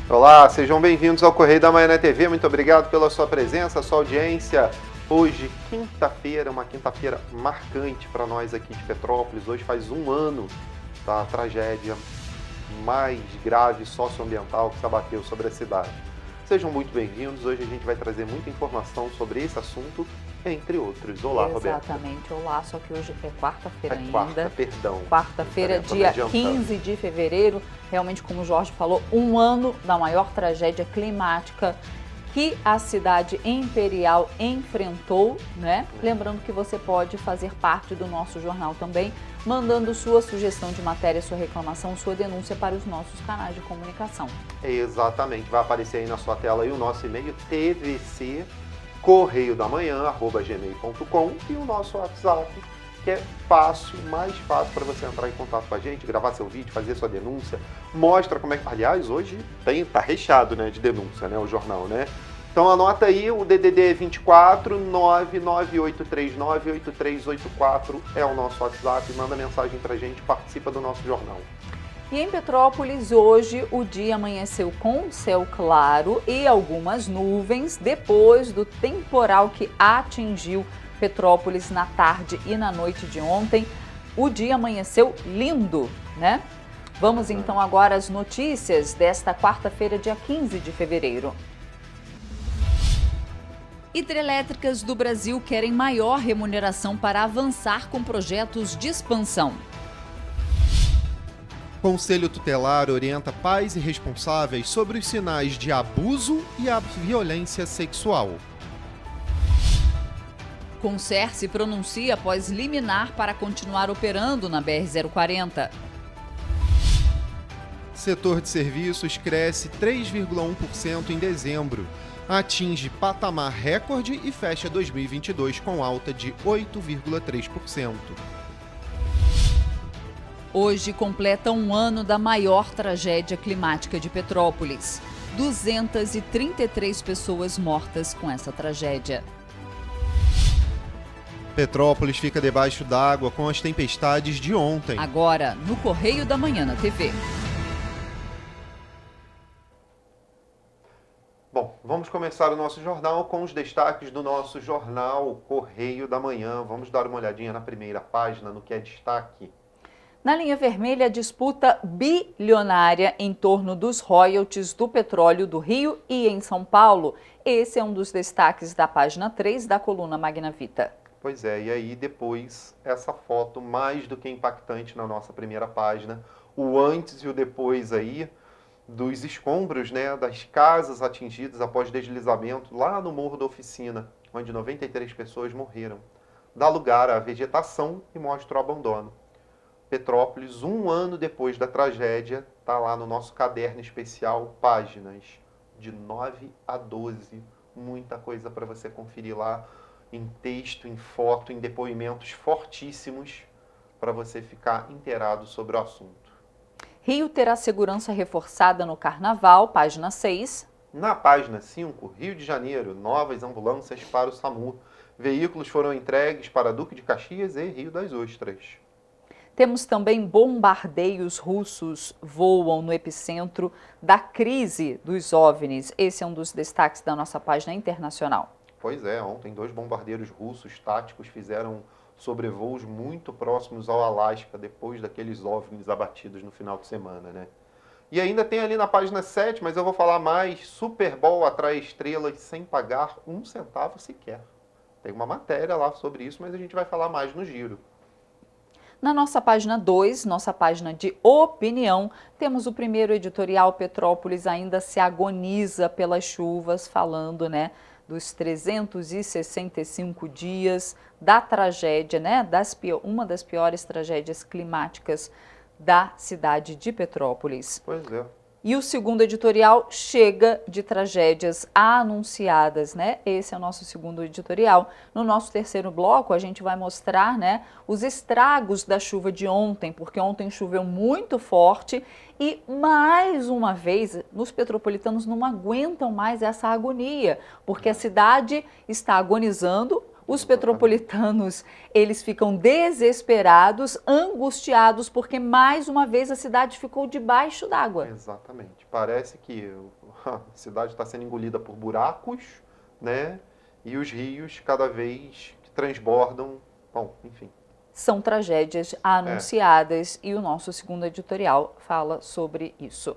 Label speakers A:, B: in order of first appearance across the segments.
A: Olá, sejam bem-vindos ao Correio da Manhã na TV. Muito obrigado pela sua presença, sua audiência. Hoje, quinta-feira, uma quinta-feira marcante para nós aqui de Petrópolis. Hoje faz um ano da tragédia mais grave socioambiental que se abateu sobre a cidade. Sejam muito bem-vindos. Hoje a gente vai trazer muita informação sobre esse assunto, entre outros. Olá, Roberto.
B: Exatamente. Olá, só que hoje é quarta-feira ainda.
A: Quarta, perdão.
B: Quarta-feira, dia 15 de fevereiro. Realmente, como o Jorge falou, um ano da maior tragédia climática que a cidade imperial enfrentou, né? Lembrando que você pode fazer parte do nosso jornal também, mandando sua sugestão de matéria, sua reclamação, sua denúncia para os nossos canais de comunicação.
A: Exatamente. Vai aparecer aí na sua tela aí o nosso e-mail tvc correiodamanhã@gmail.com e o nosso WhatsApp, que é fácil, mais fácil para você entrar em contato com a gente, gravar seu vídeo, fazer sua denúncia, mostra como é que... Aliás, hoje tá recheado, né, de denúncia, né, o jornal, né? Então anota aí, o DDD 24 998398384 é o nosso WhatsApp, manda mensagem pra gente, participa do nosso jornal.
B: E em Petrópolis, hoje, o dia amanheceu com céu claro e algumas nuvens depois do temporal que atingiu Petrópolis na tarde e na noite de ontem. O dia amanheceu lindo, né? Vamos então agora às notícias desta quarta-feira, dia 15 de fevereiro. Hidrelétricas do Brasil querem maior remuneração para avançar com projetos de expansão.
C: Conselho Tutelar orienta pais e responsáveis sobre os sinais de abuso e a violência sexual.
B: Concer se pronuncia após liminar para continuar operando na BR-040.
C: Setor de serviços cresce 3,1% em dezembro, atinge patamar recorde e fecha 2022 com alta de 8,3%.
B: Hoje completa um ano da maior tragédia climática de Petrópolis. 233 pessoas mortas com essa tragédia.
C: Petrópolis fica debaixo d'água com as tempestades de ontem.
B: Agora, no Correio da Manhã na TV.
A: Bom, vamos começar o nosso jornal com os destaques do nosso jornal Correio da Manhã. Vamos dar uma olhadinha na primeira página, no que é destaque.
B: Na linha vermelha, a disputa bilionária em torno dos royalties do petróleo do Rio e em São Paulo. Esse é um dos destaques da página 3 da coluna Magna Vita.
A: Pois é, e aí depois essa foto mais do que impactante na nossa primeira página, o antes e o depois aí dos escombros, né, das casas atingidas após deslizamento lá no Morro da Oficina, onde 93 pessoas morreram. Dá lugar à vegetação e mostra o abandono. Petrópolis, um ano depois da tragédia, está lá no nosso caderno especial, páginas de 9 a 12. Muita coisa para você conferir lá, em texto, em foto, em depoimentos fortíssimos, para você ficar inteirado sobre o assunto.
B: Rio terá segurança reforçada no Carnaval, página 6.
A: Na página 5, Rio de Janeiro, novas ambulâncias para o SAMU. Veículos foram entregues para Duque de Caxias e Rio das Ostras.
B: Temos também bombardeios russos voam no epicentro da crise dos OVNIs. Esse é um dos destaques da nossa página internacional.
A: Pois é, ontem 2 bombardeiros russos táticos fizeram sobrevoos muito próximos ao Alasca, depois daqueles OVNIs abatidos no final de semana, né? E ainda tem ali na página 7, mas eu vou falar mais, Super Bowl atrai estrelas sem pagar 1 centavo sequer. Tem uma matéria lá sobre isso, mas a gente vai falar mais no giro.
B: Na nossa página 2, nossa página de opinião, temos o primeiro editorial. Petrópolis ainda se agoniza pelas chuvas, falando, né, dos 365 dias da tragédia, né, uma das piores tragédias climáticas da cidade de Petrópolis.
A: Pois é.
B: E o segundo editorial, chega de tragédias anunciadas, né? Esse é o nosso segundo editorial. No nosso terceiro bloco, a gente vai mostrar, né, os estragos da chuva de ontem, porque ontem choveu muito forte e, mais uma vez, os petropolitanos não aguentam mais essa agonia, porque a cidade está agonizando Os
A: Exatamente.
B: petropolitanos, eles ficam desesperados, angustiados, porque mais uma vez a cidade ficou debaixo d'água.
A: Exatamente. Parece que a cidade está sendo engolida por buracos, né? E os rios cada vez que transbordam. Bom, enfim.
B: São tragédias anunciadas e o nosso segundo editorial fala sobre isso.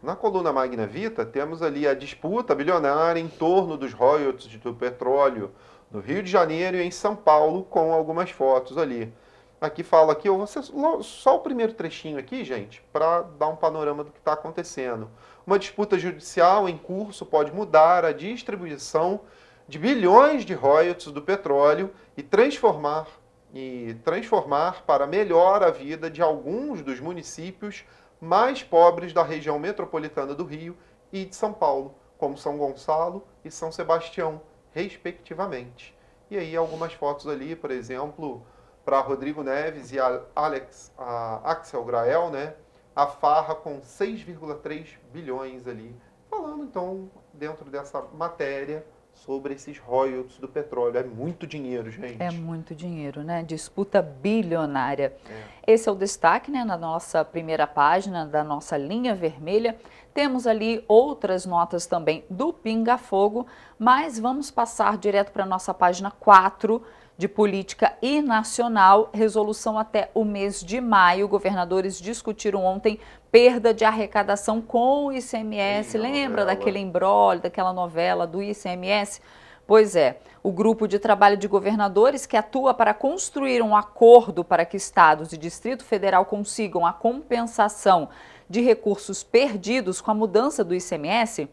A: Na coluna Magna Vita, temos ali a disputa bilionária em torno dos royalties do petróleo no Rio de Janeiro e em São Paulo, com algumas fotos ali. Aqui fala aqui, eu vou ser só o primeiro trechinho aqui, gente, para dar um panorama do que está acontecendo. Uma disputa judicial em curso pode mudar a distribuição de bilhões de royalties do petróleo e transformar para melhor a vida de alguns dos municípios mais pobres da região metropolitana do Rio e de São Paulo, como São Gonçalo e São Sebastião, respectivamente. E aí algumas fotos ali, por exemplo, para Rodrigo Neves e a Axel Grael, né? A farra com 6,3 bilhões ali. Falando então, dentro dessa matéria, sobre esses royalties do petróleo. É muito dinheiro, gente.
B: É muito dinheiro, né? Disputa bilionária.
A: É.
B: Esse é o destaque, né, na nossa primeira página da nossa linha vermelha. Temos ali outras notas também do Pinga Fogo, mas vamos passar direto para a nossa página 4 de política e nacional, resolução até o mês de maio. Governadores discutiram ontem perda de arrecadação com o ICMS.
A: Sim,
B: Lembra
A: novela.
B: daquele imbróglio, daquela novela do ICMS? Pois é, o grupo de trabalho de governadores que atua para construir um acordo para que estados e Distrito Federal consigam a compensação de recursos perdidos com a mudança do ICMS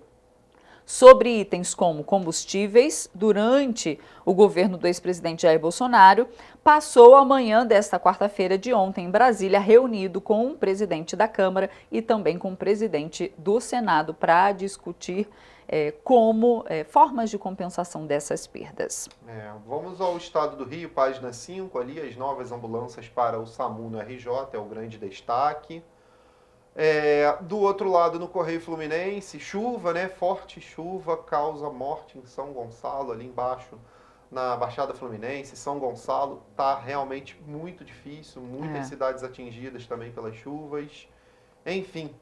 B: sobre itens como combustíveis, durante o governo do ex-presidente Jair Bolsonaro, passou a manhã desta quarta-feira de ontem em Brasília, reunido com o presidente da Câmara e também com o presidente do Senado para discutir formas de compensação dessas perdas.
A: Vamos ao estado do Rio, página 5, ali, as novas ambulâncias para o SAMU no RJ, é o grande destaque. Do outro lado, no Correio Fluminense, chuva, né? Forte chuva causa morte em São Gonçalo, ali embaixo, na Baixada Fluminense. São Gonçalo tá realmente muito difícil, muitas cidades atingidas também pelas chuvas. Enfim,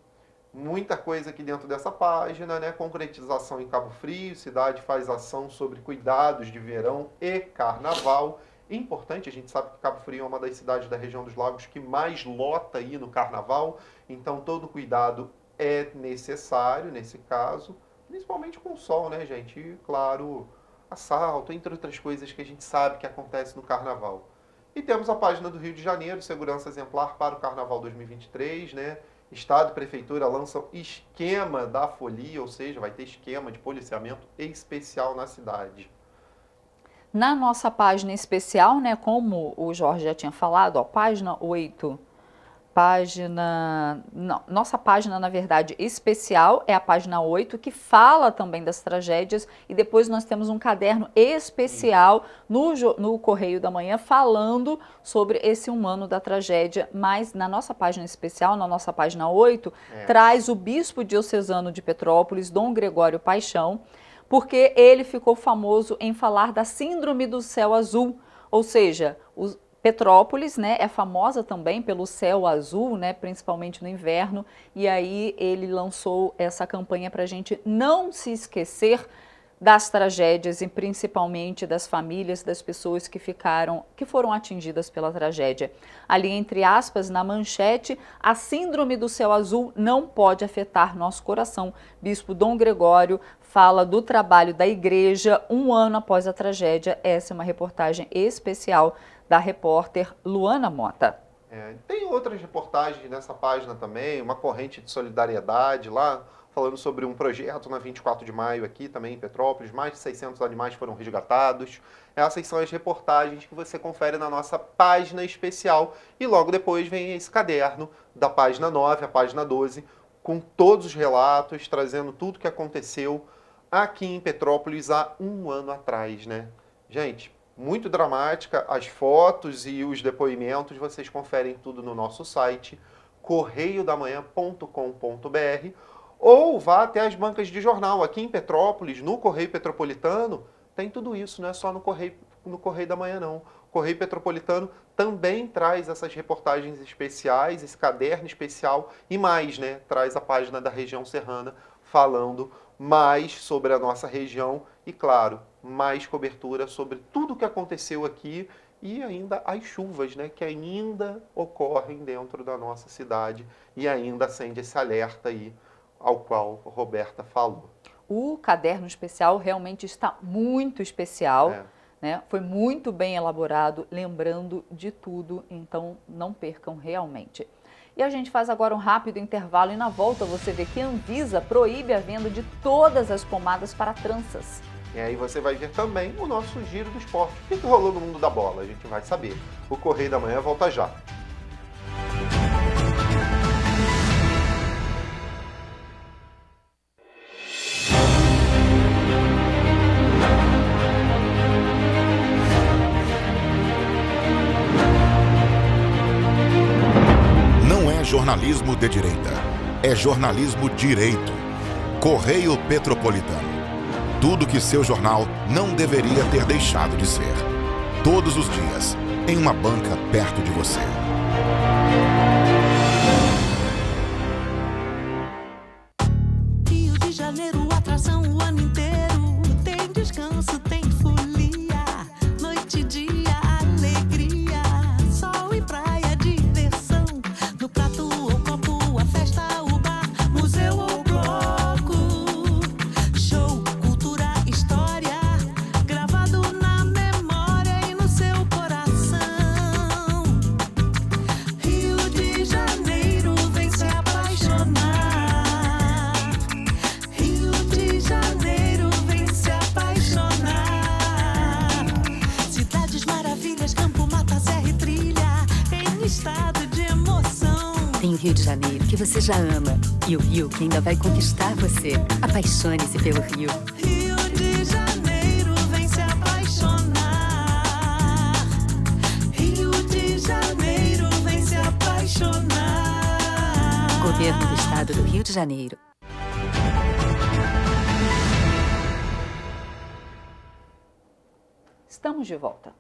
A: muita coisa aqui dentro dessa página, né? Concretização em Cabo Frio, cidade faz ação sobre cuidados de verão e carnaval. Importante, a gente sabe que Cabo Frio é uma das cidades da região dos lagos que mais lota aí no carnaval, então todo cuidado é necessário nesse caso, principalmente com o sol, né, gente? E, claro, assalto, entre outras coisas que a gente sabe que acontece no carnaval. E temos a página do Rio de Janeiro, segurança exemplar para o carnaval 2023, né? Estado e Prefeitura lançam esquema da folia, ou seja, vai ter esquema de policiamento especial na cidade.
B: Na nossa página especial, né, como o Jorge já tinha falado, ó, página 8, nossa página, na verdade, especial é a página 8, que também das tragédias, e depois nós temos um caderno especial no Correio da Manhã falando sobre esse 1 ano da tragédia, mas na nossa página especial, na nossa página 8, traz o bispo diocesano de Petrópolis, Dom Gregório Paixão, porque ele ficou famoso em falar da síndrome do céu azul, ou seja, Petrópolis, né, é famosa também pelo céu azul, né, principalmente no inverno, e aí ele lançou essa campanha para a gente não se esquecer das tragédias e principalmente das famílias, das pessoas que foram atingidas pela tragédia. Ali, entre aspas, na manchete, a síndrome do céu azul não pode afetar nosso coração. Bispo Dom Gregório fala do trabalho da igreja 1 ano após a tragédia. Essa é uma reportagem especial da repórter Luana Mota.
A: Tem outras reportagens nessa página também, uma corrente de solidariedade lá, falando sobre um projeto na 24 de maio aqui também em Petrópolis, mais de 600 animais foram resgatados. Essas são as reportagens que você confere na nossa página especial e logo depois vem esse caderno da página 9, a página 12, com todos os relatos, trazendo tudo que aconteceu aqui em Petrópolis há 1 ano atrás, né? Gente, muito dramática, as fotos e os depoimentos, vocês conferem tudo no nosso site, correiodamanhã.com.br, ou vá até as bancas de jornal. Aqui em Petrópolis, no Correio Petropolitano, tem tudo isso, não é só no Correio no Correio da Manhã não. O Correio Petropolitano também traz essas reportagens especiais, esse caderno especial e mais, né? Traz a página da região serrana falando mais sobre a nossa região e, claro, mais cobertura sobre tudo o que aconteceu aqui e ainda as chuvas, né? Que ainda ocorrem dentro da nossa cidade e ainda acende esse alerta aí ao qual a Roberta falou.
B: O caderno especial realmente está muito especial, né? Foi muito bem elaborado, lembrando de tudo, então não percam realmente. E a gente faz agora um rápido intervalo e na volta você vê que a Anvisa proíbe a venda de todas as pomadas para tranças.
A: E aí você vai ver também o nosso giro do esporte. O que rolou no mundo da bola? A gente vai saber. O Correio da Manhã volta já.
D: Não é jornalismo de direita, é jornalismo direito. Correio Petropolitano. Tudo que seu jornal não deveria ter deixado de ser. Todos os dias, em uma banca perto de você.
E: Rio de Janeiro, atração o ano inteiro. Tem descanso, tem folia. Noite e dia, alegria. Sol e praia, diversão. No prato ou copo, a festa, o bar, museu ou bloco. Show, cultura, história. Gravado na memória e no seu coração. Rio de Janeiro, vem se apaixonar. Rio de Janeiro, vem se apaixonar. Cidades maravilhas, campo, mata, serra e trilha, em estado de emoção.
F: Tem o Rio de Janeiro, que você já ama, e o Rio, que ainda vai conquistar você. Apaixone-se pelo Rio.
E: Rio de Janeiro, vem se apaixonar. Rio de Janeiro, vem se apaixonar.
F: Governo do Estado do Rio de Janeiro.
B: Estamos de volta.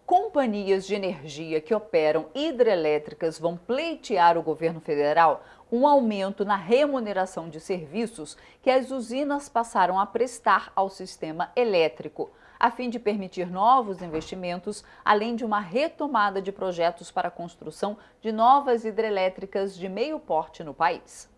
B: Companhias de energia que operam hidrelétricas vão pleitear o governo federal um aumento na remuneração de serviços que as usinas passaram a prestar ao sistema elétrico, a fim de permitir novos investimentos, além de uma retomada de projetos para a construção de novas hidrelétricas de meio porte no país.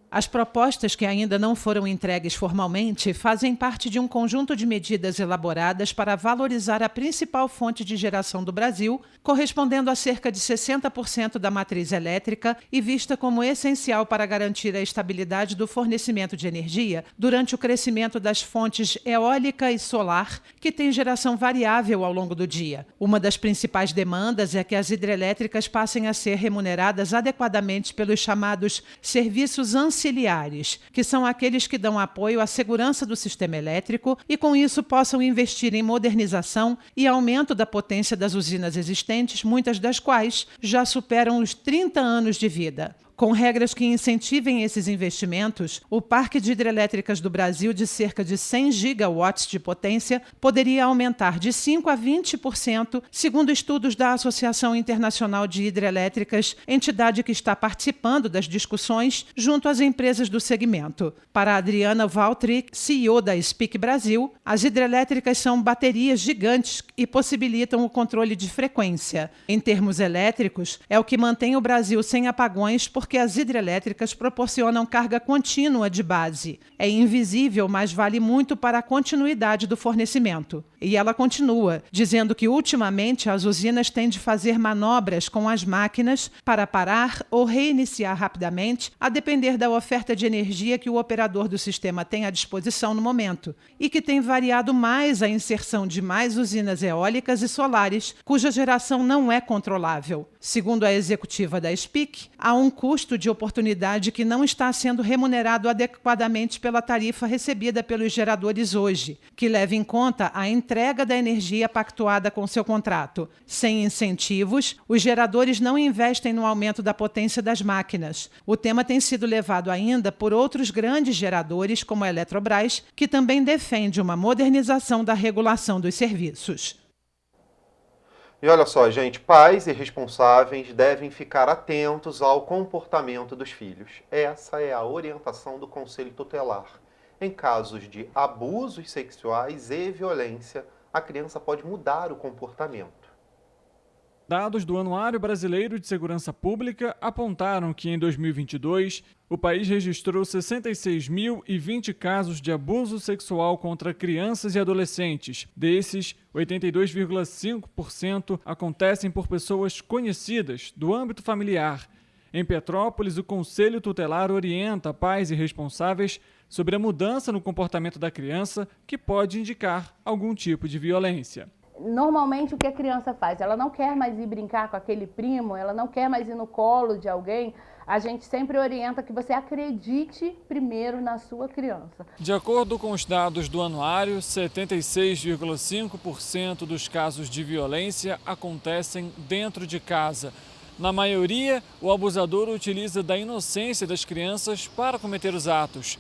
G: As propostas que ainda não foram entregues formalmente fazem parte de um conjunto de medidas elaboradas para valorizar a principal fonte de geração do Brasil, correspondendo a cerca de 60% da matriz elétrica e vista como essencial para garantir a estabilidade do fornecimento de energia durante o crescimento das fontes eólica e solar, que tem geração variável ao longo do dia. Uma das principais demandas é que as hidrelétricas passem a ser remuneradas adequadamente pelos chamados serviços auxiliares, que são aqueles que dão apoio à segurança do sistema elétrico e, com isso, possam investir em modernização e aumento da potência das usinas existentes, muitas das quais já superam os 30 anos de vida. Com regras que incentivem esses investimentos, o parque de hidrelétricas do Brasil, de cerca de 100 gigawatts de potência, poderia aumentar de 5% a 20%, segundo estudos da Associação Internacional de Hidrelétricas, entidade que está participando das discussões junto às empresas do segmento. Para Adriana Valtri, CEO da Speak Brasil, as hidrelétricas são baterias gigantes e possibilitam o controle de frequência. Em termos elétricos, é o que mantém o Brasil sem apagões porque as hidrelétricas proporcionam carga contínua de base. É invisível, mas vale muito para a continuidade do fornecimento. E ela continua, dizendo que ultimamente as usinas têm de fazer manobras com as máquinas para parar ou reiniciar rapidamente, a depender da oferta de energia que o operador do sistema tem à disposição no momento, e que tem variado mais a inserção de mais usinas eólicas e solares, cuja geração não é controlável. Segundo a executiva da SPIC, há um custo custo de oportunidade que não está sendo remunerado adequadamente pela tarifa recebida pelos geradores hoje, que leva em conta a entrega da energia pactuada com seu contrato. Sem incentivos, os geradores não investem no aumento da potência das máquinas. O tema tem sido levado ainda por outros grandes geradores, como a Eletrobras, que também defende uma modernização da regulação dos serviços.
A: E olha só, gente, pais e responsáveis devem ficar atentos ao comportamento dos filhos. Essa é a orientação do Conselho Tutelar. Em casos de abusos sexuais e violência, a criança pode mudar o comportamento.
H: Dados do Anuário Brasileiro de Segurança Pública apontaram que, em 2022, o país registrou 66.020 casos de abuso sexual contra crianças e adolescentes. Desses, 82,5% acontecem por pessoas conhecidas do âmbito familiar. Em Petrópolis, o Conselho Tutelar orienta pais e responsáveis sobre a mudança no comportamento da criança que pode indicar algum tipo de violência.
I: Normalmente o que a criança faz? Ela não quer mais ir brincar com aquele primo, ela não quer mais ir no colo de alguém. A gente sempre orienta que você acredite primeiro na sua criança.
H: De acordo com os dados do anuário, 76,5% dos casos de violência acontecem dentro de casa. Na maioria, o abusador utiliza da inocência das crianças para cometer os atos.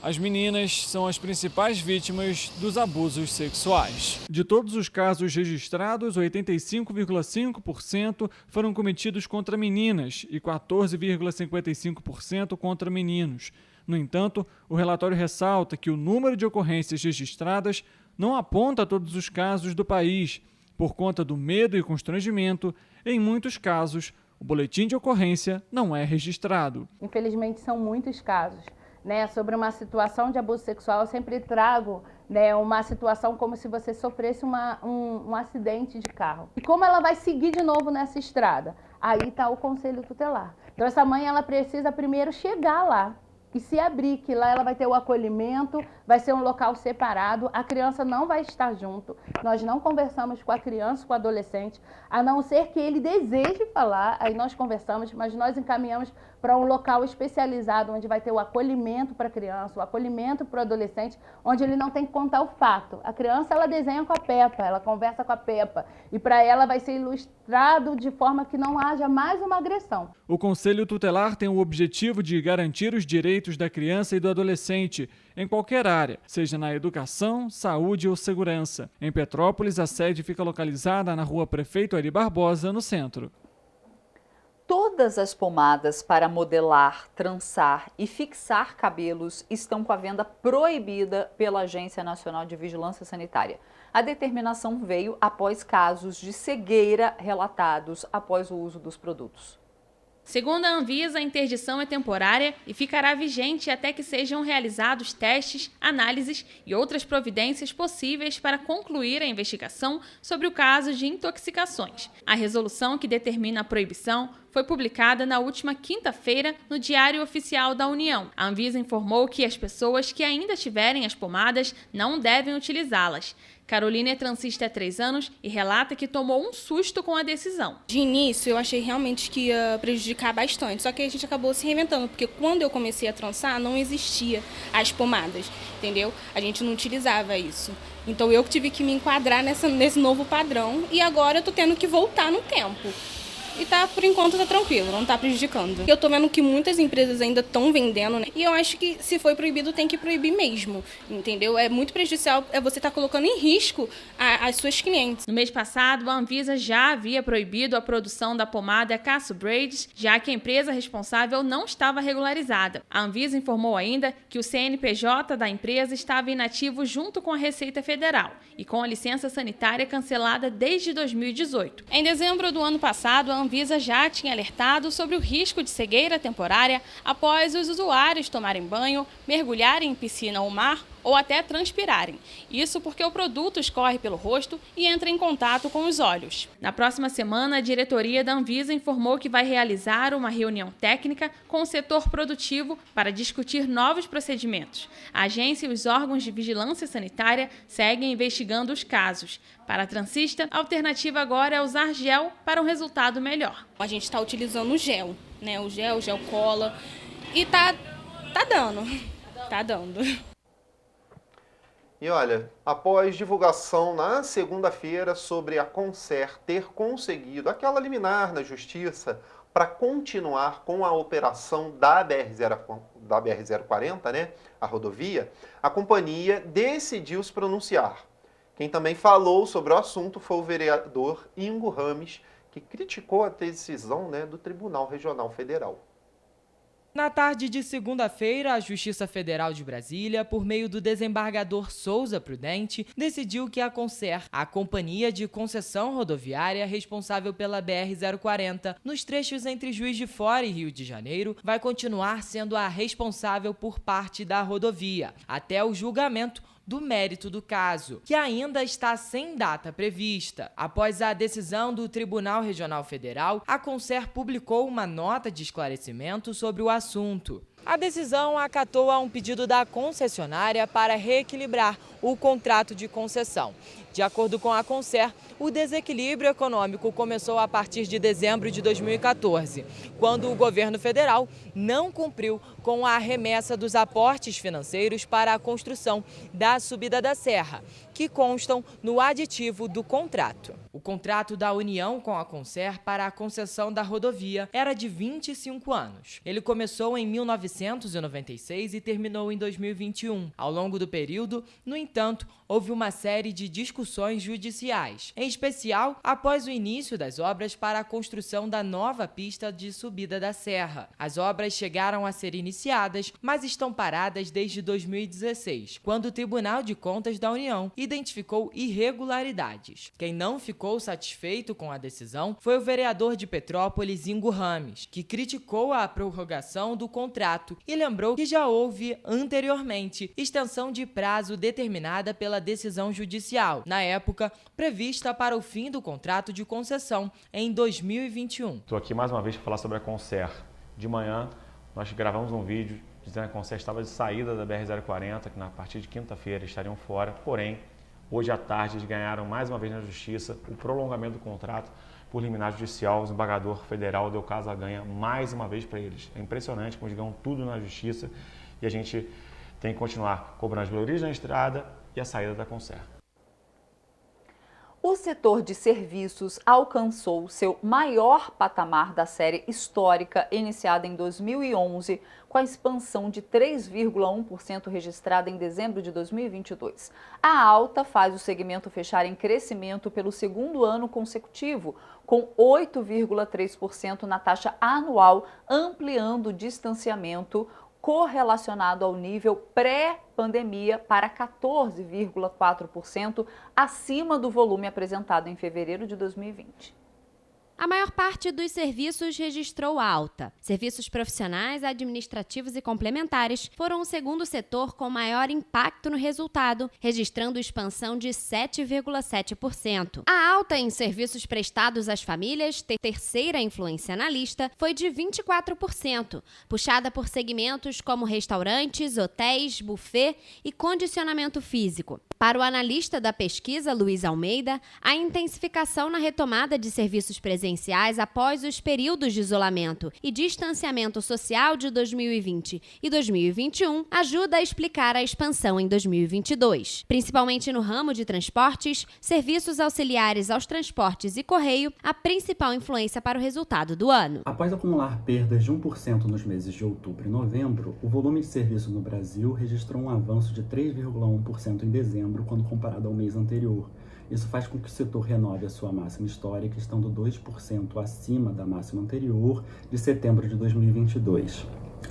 H: As meninas são as principais vítimas dos abusos sexuais. De todos os casos registrados, 85,5% foram cometidos contra meninas e 14,55% contra meninos. No entanto, o relatório ressalta que o número de ocorrências registradas não aponta todos os casos do país. Por conta do medo e constrangimento, em muitos casos, o boletim de ocorrência não é registrado.
I: Infelizmente, são muitos casos. Sobre uma situação de abuso sexual, eu sempre trago uma situação como se você sofresse um acidente de carro. E como ela vai seguir de novo nessa estrada? Aí está o Conselho Tutelar. Então essa mãe ela precisa primeiro chegar lá e se abrir, que lá ela vai ter o acolhimento, vai ser um local separado, a criança não vai estar junto. Nós não conversamos com a criança, com o adolescente, a não ser que ele deseje falar, aí nós conversamos, mas nós encaminhamos para um local especializado, onde vai ter o acolhimento para a criança, o acolhimento para o adolescente, onde ele não tem que contar o fato. A criança, ela desenha com a Peppa, ela conversa com a Peppa, e para ela vai ser ilustrado de forma que não haja mais uma agressão.
H: O Conselho Tutelar tem o objetivo de garantir os direitos da criança e do adolescente, em qualquer área, seja na educação, saúde ou segurança. Em Petrópolis, a sede fica localizada na Rua Prefeito Ari Barbosa, no centro.
B: Todas as pomadas para modelar, trançar e fixar cabelos estão com a venda proibida pela Agência Nacional de Vigilância Sanitária. A determinação veio após casos de cegueira relatados após o uso dos produtos.
J: Segundo a Anvisa, a interdição é temporária e ficará vigente até que sejam realizados testes, análises e outras providências possíveis para concluir a investigação sobre o caso de intoxicações. A resolução que determina a proibição foi publicada na última quinta-feira no Diário Oficial da União. A Anvisa informou que as pessoas que ainda tiverem as pomadas não devem utilizá-las. Carolina é transista há 3 anos e relata que tomou um susto com a decisão.
K: De início, eu achei realmente que ia prejudicar bastante, só que a gente acabou se reinventando, porque quando eu comecei a trançar, não existia as pomadas, entendeu? A gente não utilizava isso. Então eu tive que me enquadrar nesse novo padrão e agora eu tô tendo que voltar no tempo. E por enquanto tá tranquilo, não tá prejudicando. Eu tô vendo que muitas empresas ainda estão vendendo, né? E eu acho que se foi proibido, tem que proibir mesmo, entendeu? É muito prejudicial, você tá colocando em risco as suas clientes.
J: No mês passado, a Anvisa já havia proibido a produção da pomada Casso Braids, já que a empresa responsável não estava regularizada. A Anvisa informou ainda que o CNPJ da empresa estava inativo junto com a Receita Federal e com a licença sanitária cancelada desde 2018. Em dezembro do ano passado, a Anvisa já tinha alertado sobre o risco de cegueira temporária após os usuários tomarem banho, mergulharem em piscina ou mar
K: ou até transpirarem. Isso porque o produto escorre pelo rosto e entra em contato com os olhos.
J: Na próxima semana, a diretoria da Anvisa informou que vai realizar uma reunião técnica com o setor produtivo para discutir novos procedimentos. A agência e os órgãos de vigilância sanitária seguem investigando os casos. Para a transista, a alternativa agora é usar gel para um resultado melhor.
K: A gente está utilizando o gel, né? O gel cola e tá dando.
A: E olha, após divulgação na segunda-feira sobre a Concer ter conseguido aquela liminar na justiça para continuar com a operação da BR-040, né, a rodovia, a companhia decidiu se pronunciar. Quem também falou sobre o assunto foi o vereador Ingo Rames, que criticou a decisão, né, do Tribunal Regional Federal.
L: Na tarde de segunda-feira, a Justiça Federal de Brasília, por meio do desembargador Souza Prudente, decidiu que a Concer, a companhia de concessão rodoviária responsável pela BR-040, nos trechos entre Juiz de Fora e Rio de Janeiro, vai continuar sendo a responsável por parte da rodovia, até o julgamento do mérito do caso, que ainda está sem data prevista. Após a decisão do Tribunal Regional Federal, a Concer publicou uma nota de esclarecimento sobre o assunto. A decisão acatou a um pedido da concessionária para reequilibrar o contrato de concessão. De acordo com a Concer, o desequilíbrio econômico começou a partir de dezembro de 2014, quando o governo federal não cumpriu com a remessa dos aportes financeiros para a construção da subida da serra, que constam no aditivo do contrato. O contrato da União com a Concer para a concessão da rodovia era de 25 anos. Ele começou em 1996 e terminou em 2021. Ao longo do período, no entanto, houve uma série de discussões judiciais, em especial após o início das obras para a construção da nova pista de subida da serra. As obras chegaram a ser iniciadas, mas estão paradas desde 2016, quando o Tribunal de Contas da União identificou irregularidades. Quem não ficou satisfeito com a decisão foi o vereador de Petrópolis, Ingo Rames, que criticou a prorrogação do contrato e lembrou que já houve, anteriormente, extensão de prazo determinada pela decisão judicial, na época prevista para o fim do contrato de concessão em 2021.
M: Estou aqui mais uma vez para falar sobre a Concer. De manhã, nós gravamos um vídeo dizendo que a Concer estava de saída da BR-040, que na partir de quinta-feira estariam fora, porém, hoje à tarde eles ganharam mais uma vez na Justiça o prolongamento do contrato por liminar judicial. O desembargador federal deu casa ganha mais uma vez para eles. É impressionante como eles ganham tudo na Justiça e a gente tem que continuar cobrando as melhorias na estrada e a saída da Concer.
B: O setor de serviços alcançou seu maior patamar da série histórica iniciada em 2011, com a expansão de 3,1% registrada em dezembro de 2022. A alta faz o segmento fechar em crescimento pelo segundo ano consecutivo, com 8,3% na taxa anual, ampliando o distanciamento correlacionado ao nível pré-pandemia para 14,4% acima do volume apresentado em fevereiro de 2020.
N: A maior parte dos serviços registrou alta. Serviços profissionais, administrativos e complementares foram o segundo setor com maior impacto no resultado, registrando expansão de 7,7%. A alta em serviços prestados às famílias, terceira influência na lista, foi de 24%, puxada por segmentos como restaurantes, hotéis, buffet e condicionamento físico. Para o analista da pesquisa, Luiz Almeida, a intensificação na retomada de serviços presenciais após os períodos de isolamento e distanciamento social de 2020 e 2021 ajuda a explicar a expansão em 2022. Principalmente no ramo de transportes, serviços auxiliares aos transportes e correio, a principal influência para o resultado do ano.
O: Após acumular perdas de 1% nos meses de outubro e novembro, o volume de serviço no Brasil registrou um avanço de 3,1% em dezembro, quando comparado ao mês anterior. Isso faz com que o setor renove a sua máxima histórica, estando 2% acima da máxima anterior de setembro de 2022.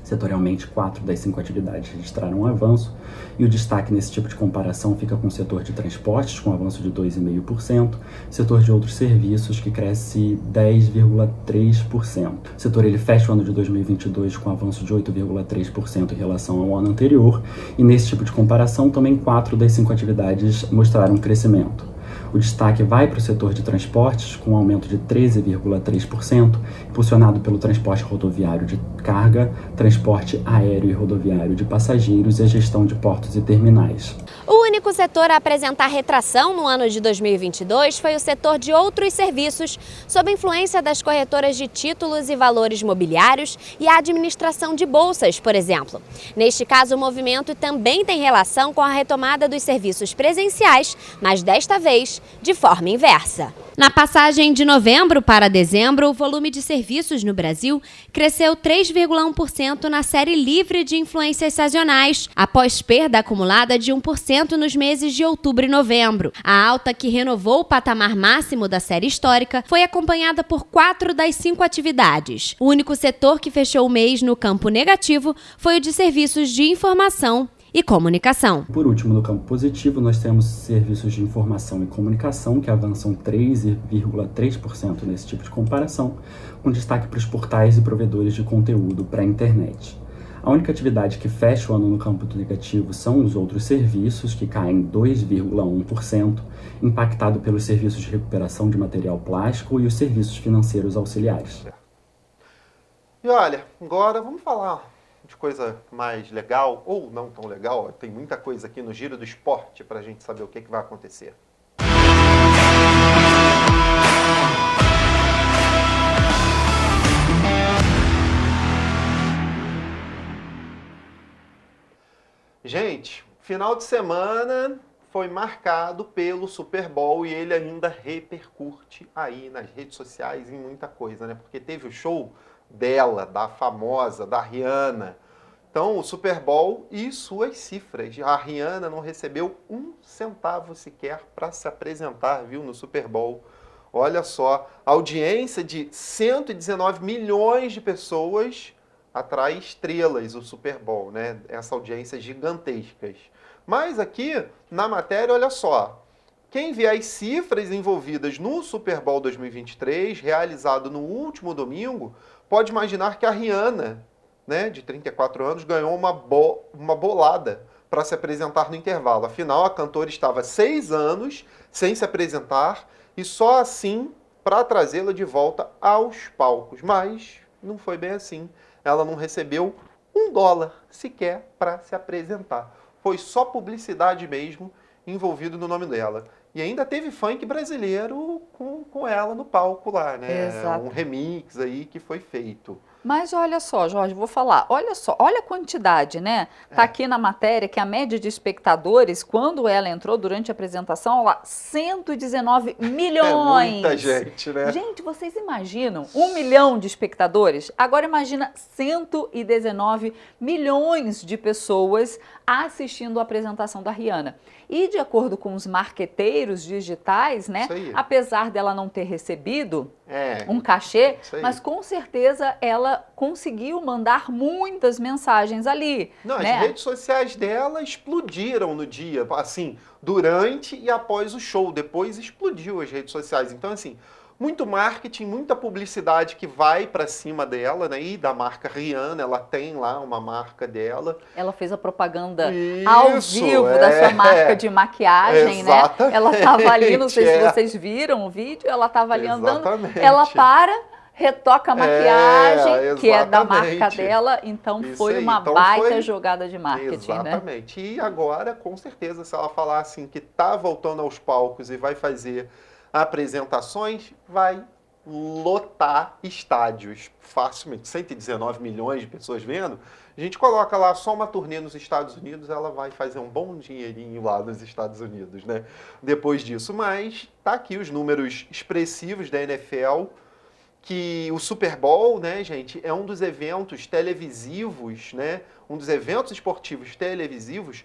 O: Setorialmente, 4 das 5 atividades registraram um avanço, e o destaque nesse tipo de comparação fica com o setor de transportes, com um avanço de 2,5%, setor de outros serviços, que cresce 10,3%. O setor ele fecha o ano de 2022 com um avanço de 8,3% em relação ao ano anterior, e nesse tipo de comparação também 4 das 5 atividades mostraram um crescimento. O destaque vai para o setor de transportes, com um aumento de 13,3%, impulsionado pelo transporte rodoviário de carga, transporte aéreo e rodoviário de passageiros e a gestão de portos e terminais.
N: O único setor a apresentar retração no ano de 2022 foi o setor de outros serviços, sob influência das corretoras de títulos e valores mobiliários e a administração de bolsas, por exemplo. Neste caso, o movimento também tem relação com a retomada dos serviços presenciais, mas desta vez de forma inversa. Na passagem de novembro para dezembro, o volume de serviços no Brasil cresceu 3,1% na série livre de influências sazonais, após perda acumulada de 1% nos meses de outubro e novembro. A alta, que renovou o patamar máximo da série histórica, foi acompanhada por 4 das 5 atividades. O único setor que fechou o mês no campo negativo foi o de serviços de informação e comunicação.
O: Por último, no campo positivo, nós temos serviços de informação e comunicação, que avançam 3,3% nesse tipo de comparação, com destaque para os portais e provedores de conteúdo para a internet. A única atividade que fecha o ano no campo negativo são os outros serviços, que caem 2,1%, impactado pelos serviços de recuperação de material plástico e os serviços financeiros auxiliares.
A: E olha, agora vamos falar de coisa mais legal, ou não tão legal. Tem muita coisa aqui no Giro do Esporte para a gente saber o que vai acontecer. Gente, final de semana foi marcado pelo Super Bowl e ele ainda repercute aí nas redes sociais em muita coisa, né? Porque teve o show dela, da famosa, da Rihanna. Então, o Super Bowl e suas cifras. A Rihanna não recebeu 1 centavo sequer para se apresentar, viu, no Super Bowl. Olha só, audiência de 119 milhões de pessoas atrai estrelas, o Super Bowl, né? Essa audiência gigantescas. Mas aqui, na matéria, olha só. Quem vê as cifras envolvidas no Super Bowl 2023, realizado no último domingo, pode imaginar que a Rihanna, né, de 34 anos, ganhou uma bolada para se apresentar no intervalo. Afinal, a cantora estava 6 anos sem se apresentar e só assim para trazê-la de volta aos palcos. Mas não foi bem assim. Ela não recebeu $1 sequer para se apresentar. Foi só publicidade mesmo envolvido no nome dela. E ainda teve funk brasileiro com ela no palco lá, né?
B: Exato.
A: Um remix aí que foi feito.
B: Mas olha só, Jorge, vou falar, olha só, olha a quantidade, né? Tá aqui na matéria que a média de espectadores, quando ela entrou durante a apresentação, olha lá, 119 milhões.
A: É muita gente, né?
B: Gente, vocês imaginam 1 milhão de espectadores? Agora imagina 119 milhões de pessoas assistindo a apresentação da Rihanna. E de acordo com os marqueteiros digitais, né? Apesar dela não ter recebido um cachê, mas com certeza ela conseguiu mandar muitas mensagens ali.
A: Não,
B: né?
A: As redes sociais dela explodiram no dia, assim, durante e após o show. Depois explodiu as redes sociais. Então, assim, muito marketing, muita publicidade que vai para cima dela, né? E da marca Rihanna, ela tem lá uma marca dela.
B: Ela fez a propaganda ao vivo da sua marca de maquiagem,
A: exatamente,
B: né? Ela estava ali, não sei se vocês viram o vídeo, ela estava ali andando, ela retoca a maquiagem, que é da marca dela, então foi uma baita jogada de marketing,
A: exatamente. Né? E agora, com certeza, se ela falar assim que tá voltando aos palcos e vai fazer apresentações, vai lotar estádios facilmente. 119 milhões de pessoas vendo. A gente coloca lá só uma turnê nos Estados Unidos, ela vai fazer um bom dinheirinho lá nos Estados Unidos, né? Depois disso. Mas tá aqui os números expressivos da NFL, que o Super Bowl, né, gente, é um dos eventos televisivos, né? Um dos eventos esportivos televisivos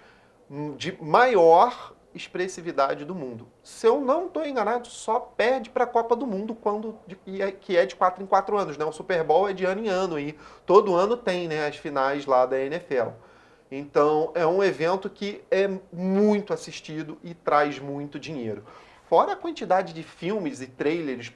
A: de maior expressividade do mundo. Se eu não estou enganado, só perde para a Copa do Mundo, que é de 4 em 4 anos, né? O Super Bowl é de ano em ano, e todo ano tem, né, as finais lá da NFL. Então, é um evento que é muito assistido e traz muito dinheiro. Fora a quantidade de filmes e trailers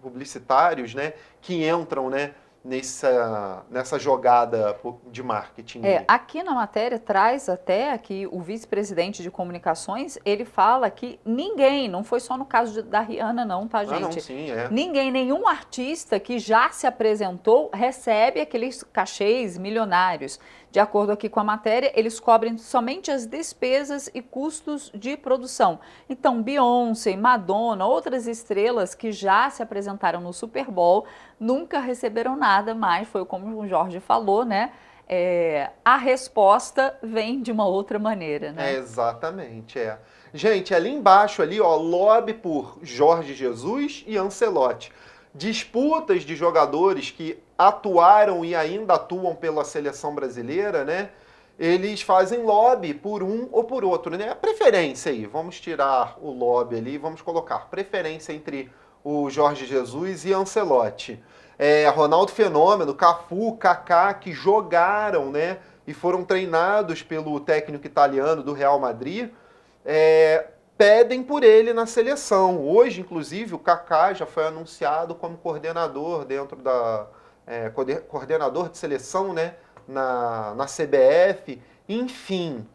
A: publicitários, né, que entram, né, nessa jogada de marketing.
B: Aqui na matéria traz até que o vice-presidente de comunicações, ele fala que ninguém, não foi só no caso da Rihanna não, tá, gente?
A: Não, sim,
B: Ninguém, nenhum artista que já se apresentou recebe aqueles cachês milionários. De acordo aqui com a matéria, eles cobrem somente as despesas e custos de produção. Então, Beyoncé, Madonna, outras estrelas que já se apresentaram no Super Bowl nunca receberam nada, mas foi como o Jorge falou, né? A resposta vem de uma outra maneira, né?
A: Exatamente, Gente, ali embaixo, ali, ó, lobby por Jorge Jesus e Ancelotti. Disputas de jogadores que atuaram e ainda atuam pela seleção brasileira, né? Eles fazem lobby por um ou por outro, né? A preferência aí, vamos tirar o lobby ali, vamos colocar preferência entre o Jorge Jesus e Ancelotti. Ronaldo Fenômeno, Cafu, Kaká, que jogaram, né? E foram treinados pelo técnico italiano do Real Madrid, pedem por ele na seleção. Hoje, inclusive, o Kaká já foi anunciado como coordenador dentro da coordenador de seleção, né, na CBF. Enfim,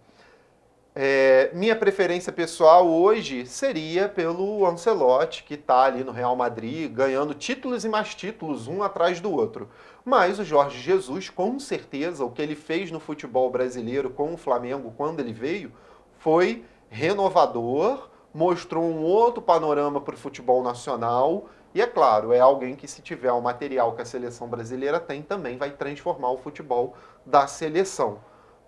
A: minha preferência pessoal hoje seria pelo Ancelotti, que está ali no Real Madrid, ganhando títulos e mais títulos, um atrás do outro. Mas o Jorge Jesus, com certeza, o que ele fez no futebol brasileiro com o Flamengo quando ele veio, foi renovador, mostrou um outro panorama para o futebol nacional e, é claro, é alguém que, se tiver o material que a seleção brasileira tem, também vai transformar o futebol da seleção.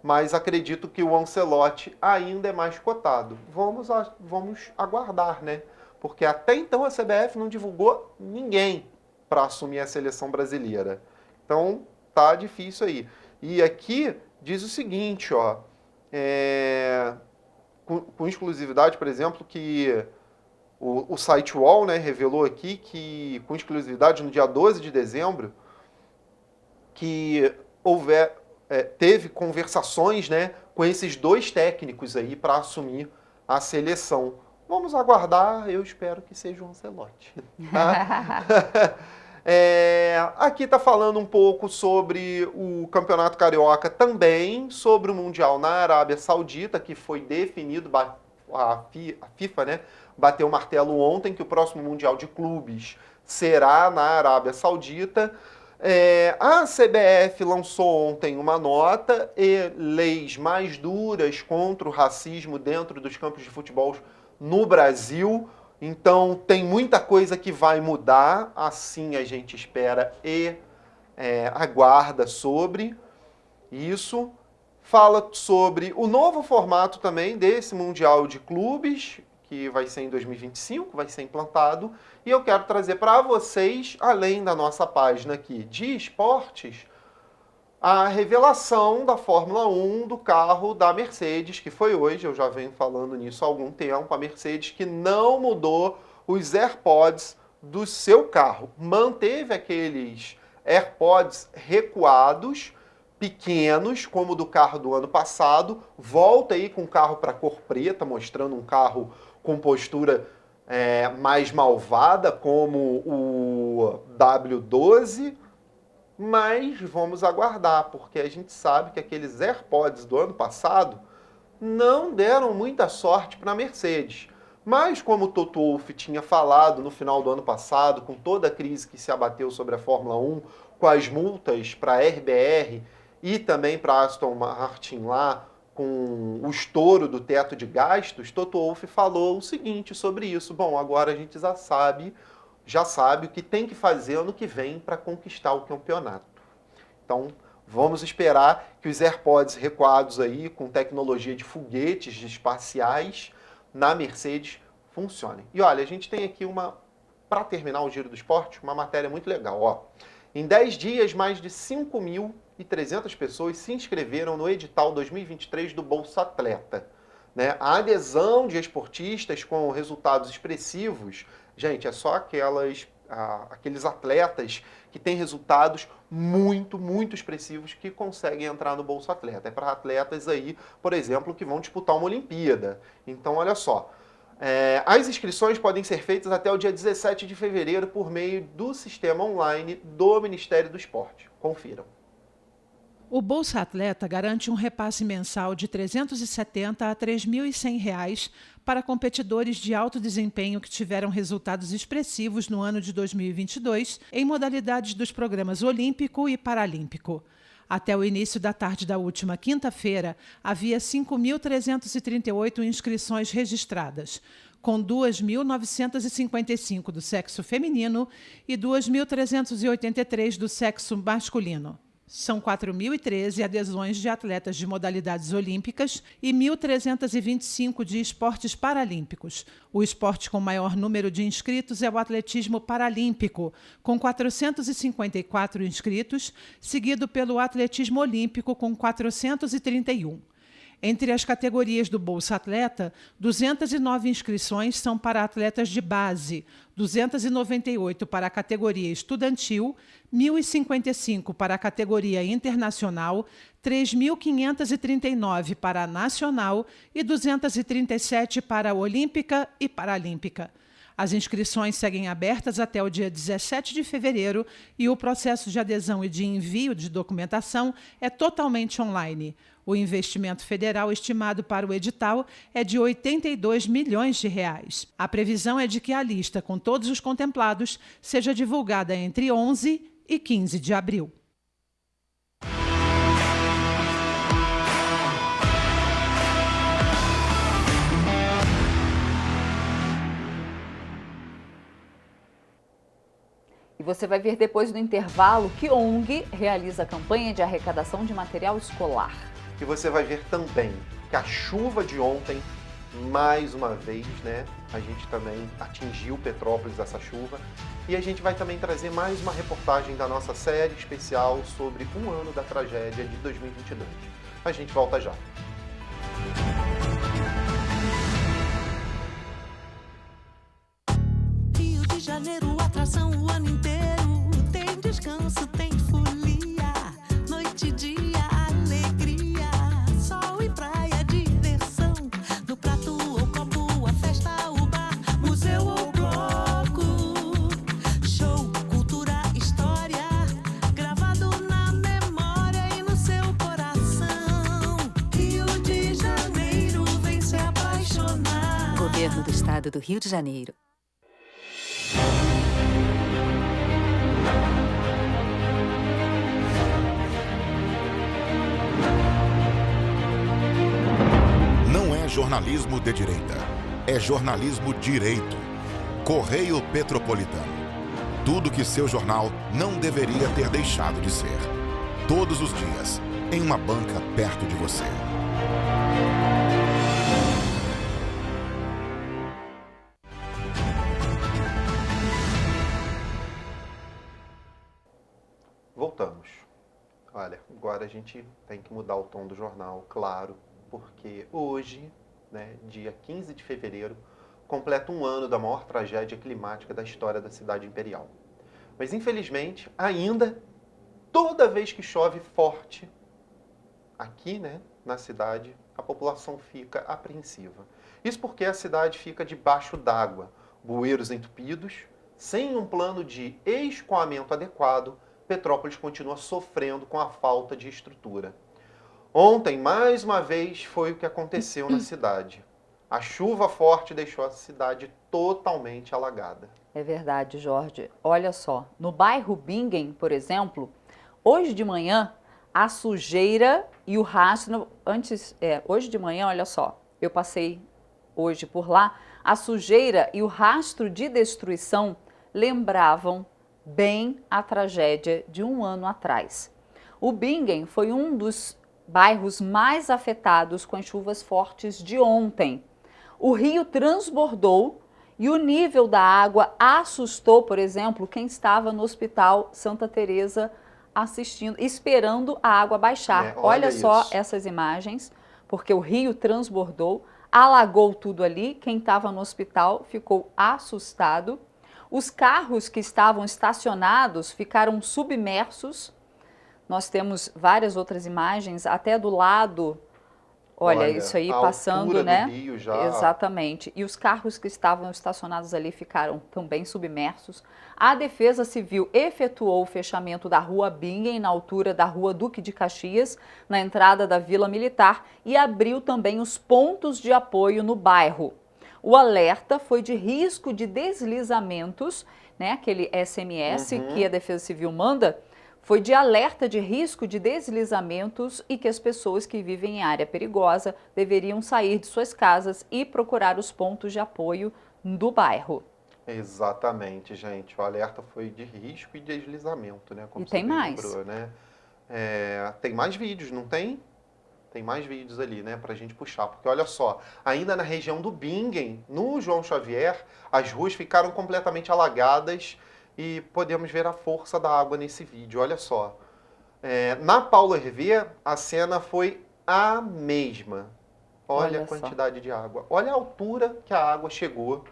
A: Mas acredito que o Ancelotti ainda é mais cotado. Vamos aguardar, né? Porque até então a CBF não divulgou ninguém para assumir a seleção brasileira. Então, tá difícil aí. E aqui diz o seguinte, ó... Com exclusividade, por exemplo, que o site UOL, né, revelou aqui que, com exclusividade, no dia 12 de dezembro, que teve conversações, né, com esses dois técnicos aí para assumir a seleção. Vamos aguardar, eu espero que seja o Ancelotti. Tá? Aqui está falando um pouco sobre o Campeonato Carioca também, sobre o Mundial na Arábia Saudita, que foi definido, a FIFA, né, bateu o martelo ontem, que o próximo Mundial de Clubes será na Arábia Saudita. A CBF lançou ontem uma nota e leis mais duras contra o racismo dentro dos campos de futebol no Brasil. Então, tem muita coisa que vai mudar, assim a gente espera e aguarda sobre isso. Fala sobre o novo formato também desse Mundial de Clubes, que vai ser em 2025, vai ser implantado. E eu quero trazer para vocês, além da nossa página aqui de esportes, a revelação da Fórmula 1 do carro da Mercedes, que foi hoje, eu já venho falando nisso há algum tempo, a Mercedes que não mudou os AirPods do seu carro. Manteve aqueles AirPods recuados, pequenos, como o do carro do ano passado, volta aí com o carro para cor preta, mostrando um carro com postura mais malvada, como o W12, mas vamos aguardar, porque a gente sabe que aqueles AirPods do ano passado não deram muita sorte para a Mercedes. Mas como o Toto Wolff tinha falado no final do ano passado, com toda a crise que se abateu sobre a Fórmula 1, com as multas para a RBR e também para a Aston Martin lá, com o estouro do teto de gastos, Toto Wolff falou o seguinte sobre isso: bom, agora a gente já sabe o que tem que fazer ano que vem para conquistar o campeonato. Então, vamos esperar que os AirPods recuados aí, com tecnologia de foguetes espaciais, na Mercedes, funcionem. E olha, a gente tem aqui para terminar o Giro do Esporte, uma matéria muito legal. Ó. Em 10 dias, mais de 5.300 pessoas se inscreveram no edital 2023 do Bolsa Atleta. né? A adesão de esportistas com resultados expressivos, gente, é só aqueles atletas que têm resultados muito expressivos que conseguem entrar no Bolsa Atleta. É para atletas aí, por exemplo, que vão disputar uma Olimpíada. Então, olha só, as inscrições podem ser feitas até o dia 17 de fevereiro por meio do sistema online do Ministério do Esporte. Confiram.
G: O Bolsa Atleta garante um repasse mensal de R$ 370 a R$ 3.100 para competidores de alto desempenho que tiveram resultados expressivos no ano de 2022 em modalidades dos programas Olímpico e Paralímpico. Até o início da tarde da última quinta-feira, havia 5.338 inscrições registradas, com 2.955 do sexo feminino e 2.383 do sexo masculino. São 4.013 adesões de atletas de modalidades olímpicas e 1.325 de esportes paralímpicos. O esporte com maior número de inscritos é o atletismo paralímpico, com 454 inscritos, seguido pelo atletismo olímpico, com 431. Entre as categorias do Bolsa Atleta, 209 inscrições são para atletas de base, 298 para a categoria estudantil, 1.055 para a categoria internacional, 3.539 para a nacional e 237 para a olímpica e paralímpica. As inscrições seguem abertas até o dia 17 de fevereiro e o processo de adesão e de envio de documentação é totalmente online. O investimento federal estimado para o edital é de R$ 82 milhões. A previsão é de que a lista com todos os contemplados seja divulgada entre 11 e 15 de abril.
B: E você vai ver depois do intervalo que ONG realiza a campanha de arrecadação de material escolar.
A: E você vai ver também que a chuva de ontem, mais uma vez, né? A gente também atingiu Petrópolis, essa chuva. E a gente vai também trazer mais uma reportagem da nossa série especial sobre um ano da tragédia de 2022. A gente volta já.
E: Rio de Janeiro, atração o ano inteiro. Tem descanso, tem folia. Noite e dia, alegria. Sol e praia, diversão. No prato ou copo, a festa, o bar. Museu ou bloco. Show, cultura, história. Gravado na memória e no seu coração. Rio de Janeiro, vem se apaixonar.
F: Governo do Estado do Rio de Janeiro.
D: Não é jornalismo de direita, é jornalismo direito. Correio Petropolitano. Tudo que seu jornal não deveria ter deixado de ser. Todos os dias, em uma banca perto de você.
A: Voltamos. Olha, agora a gente tem que mudar o tom do jornal, claro, porque hoje, né, dia 15 de fevereiro, completa um ano da maior tragédia climática da história da cidade imperial. Mas, infelizmente, ainda, toda vez que chove forte, aqui, né, na cidade, a população fica apreensiva. Isso porque a cidade fica debaixo d'água, bueiros entupidos, sem um plano de escoamento adequado. Petrópolis continua sofrendo com a falta de estrutura. Ontem, mais uma vez, foi o que aconteceu na cidade. A chuva forte deixou a cidade totalmente alagada.
B: É verdade, Jorge. Olha só, no bairro Bingen, por exemplo, hoje de manhã, a sujeira e o rastro... hoje de manhã, olha só, eu passei hoje por lá, a sujeira e o rastro de destruição lembravam bem a tragédia de um ano atrás. O Bingen foi um dos bairros mais afetados com as chuvas fortes de ontem. O rio transbordou e o nível da água assustou, por exemplo, quem estava no Hospital Santa Teresa assistindo, esperando a água baixar. Olha só essas imagens, porque o rio transbordou, alagou tudo ali. Quem estava no hospital ficou assustado. Os carros que estavam estacionados ficaram submersos. Nós temos várias outras imagens, até do lado. Olha isso aí passando, né?
A: Do rio já.
B: Exatamente. E os carros que estavam estacionados ali ficaram também submersos. A Defesa Civil efetuou o fechamento da Rua Bingen, na altura da Rua Duque de Caxias, na entrada da Vila Militar, e abriu também os pontos de apoio no bairro. O alerta foi de risco de deslizamentos, né? Aquele SMS que a Defesa Civil manda, foi de alerta de risco de deslizamentos e que as pessoas que vivem em área perigosa deveriam sair de suas casas e procurar os pontos de apoio do bairro.
A: Exatamente, gente. O alerta foi de risco e deslizamento, né? Como
B: e tem mais.
A: Lembrou, né? Tem mais vídeos, não tem? Tem mais vídeos ali, né, pra gente puxar. Porque olha só, ainda na região do Bingen, no João Xavier, as ruas ficaram completamente alagadas e podemos ver a força da água nesse vídeo, olha só. Na Paulo Hervé, a cena foi a mesma. Olha a quantidade de água. Olha a altura que a água chegou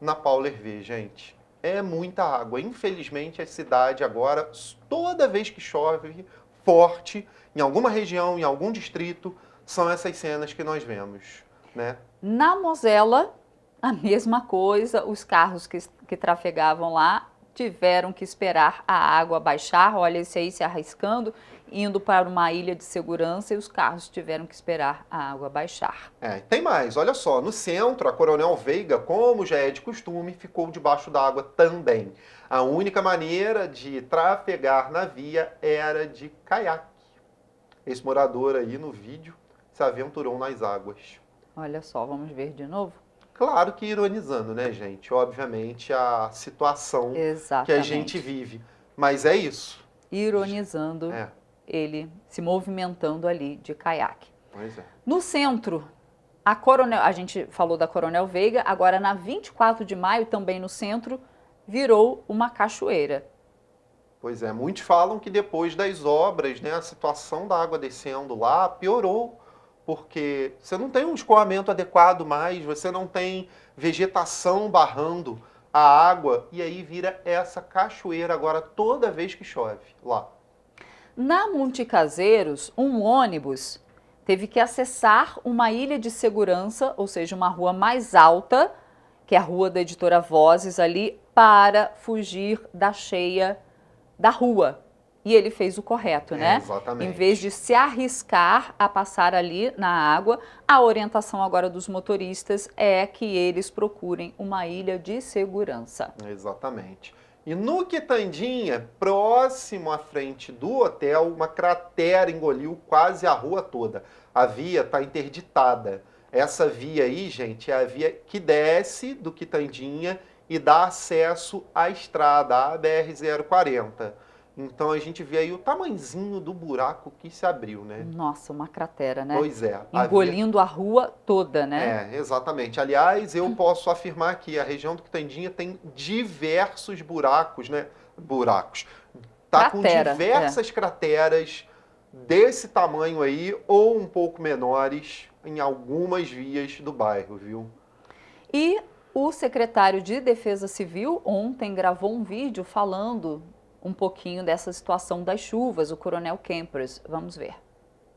A: na Paulo Hervé, gente. É muita água. Infelizmente, a cidade agora, toda vez que chove forte, em alguma região, em algum distrito, são essas cenas que nós vemos, né?
B: Na Mosela, a mesma coisa. Os carros que trafegavam lá tiveram que esperar a água baixar. Olha esse aí se arriscando, indo para uma ilha de segurança, e os carros tiveram que esperar a água baixar.
A: Tem mais, olha só, no centro, a Coronel Veiga, como já é de costume, ficou debaixo d'água também. A única maneira de trafegar na via era de caiaque. Esse morador aí no vídeo se aventurou nas águas.
B: Olha só, vamos ver de novo?
A: Claro que ironizando, né, gente? Obviamente, a situação que a gente vive. Mas é isso.
B: Ironizando ele se movimentando ali de caiaque.
A: Pois é.
B: No centro, a gente falou da Coronel Veiga, agora na 24 de maio, também no centro, virou uma cachoeira.
A: Pois é, muitos falam que depois das obras, né, a situação da água descendo lá piorou, porque você não tem um escoamento adequado mais, você não tem vegetação barrando a água, e aí vira essa cachoeira agora toda vez que chove lá.
B: Na Multicaseiros, um ônibus teve que acessar uma ilha de segurança, ou seja, uma rua mais alta, que é a rua da Editora Vozes ali, para fugir da cheia da rua. E ele fez o correto, né?
A: Exatamente.
B: Em vez de se arriscar a passar ali na água, a orientação agora dos motoristas é que eles procurem uma ilha de segurança.
A: Exatamente. E no Quitandinha, próximo à frente do hotel, uma cratera engoliu quase a rua toda. A via está interditada. Essa via aí, gente, é a via que desce do Quitandinha e dá acesso à estrada, à BR-040. Então a gente vê aí o tamanhozinho do buraco que se abriu, né?
B: Nossa, uma cratera, né?
A: Pois é.
B: Engolindo a rua toda, né?
A: Exatamente. Aliás, eu posso afirmar que a região do Quitandinha tem diversos buracos, né? Tá com diversas crateras desse tamanho aí, ou um pouco menores, em algumas vias do bairro, viu?
B: E o secretário de Defesa Civil ontem gravou um vídeo falando um pouquinho dessa situação das chuvas, o Coronel Kempers. Vamos ver.